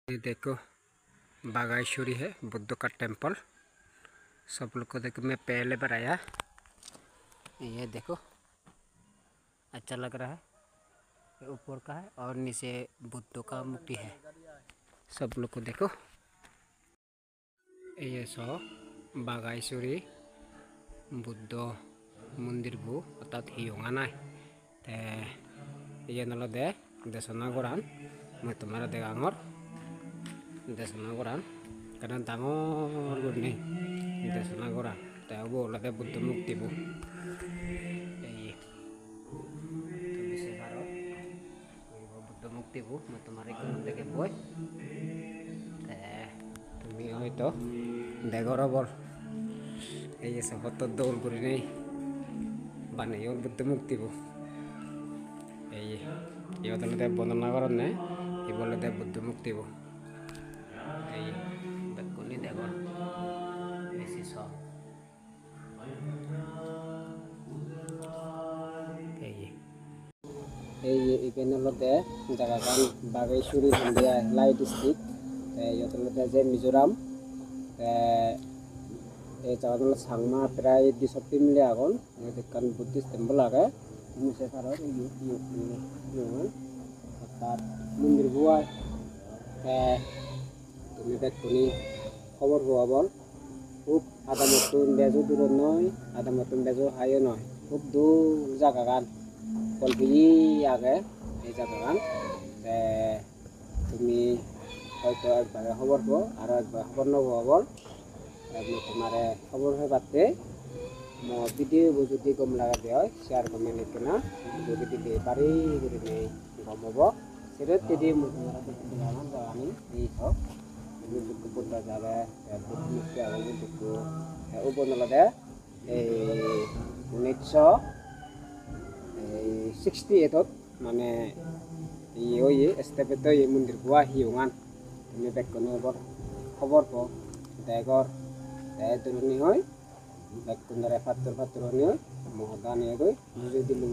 ये देखो बागाईश्वरी है बुद्ध का टेम्पल। सब लोग को देखो, मैं पहले बार आया। ये देखो अच्छा लग रहा है। ये ऊपर का है और नीचे बुद्ध का मूर्ति है। सब लोग को देखो, ये सो बागाईश्वरी बुद्ध मंदिर बो अर्थात हियोंगानाय ते ये नलो दे देशना गोरान मैं तुम्हारा देगांगर देशना गोरान karena tangor gini desana goran tahu lade buddha mukti bu eh bisa karo buddha mukti bu matumari ko deke boy তুমি হয়তো দেখর বল এই সব তো দৌড় করি নেই বানিয়ে বুদ্ধ মুক্তি বু এই ইহতলে বন্দনা করেন না এই বলে দে বুদ্ধ মুক্তি বু এই বেকুনি দেখর বেশি সব এই এখানে হলতে জায়গাখান বাগাইছড়ি ইন্ডিয়া লাই ডিস্ট্রিক্ট ইহতলে যে মিজোরাম এই জায়গাটা হলো সাংমা প্রায় 200 মিলি আগুন এখান বুদ্ধিস্ট টেম্পল আগে মুসে কারণ অর্থাৎ মন্দির গুয়ায় তুমি বেকুনি খবর হওয়া বল খুব আধা মতন বেজো দূর নয় আধা মতন বেজো হাইও নয় খুব দূর জায়গা গান কলবি আগে এই জায়গা গান তুমি হয়তো একবারে খবর পো আর একবার খবর নবো বল तुम्हारे खबर है बाते मो वीडियो যদি গম লাগা দেয় শেয়ার কমেন্ট কেনা যদি দিতে পারি যদি নেই গমবো সেটা যদি তোমারা দেখতে দিলাম আমি এই সব আমি দুটো পড়তা যাবে বুদ্ধ মুক্তি আগে দুটো উপনলদে এই 1968 মানে এই স্টেপে তো এই মন্দির গুয়া হিউঙ্গান তুমি বেকনো খবর পো দেখর turun ni hoy, baik tundara fatur ni hoy, mau dan ya goy, jadi dulu.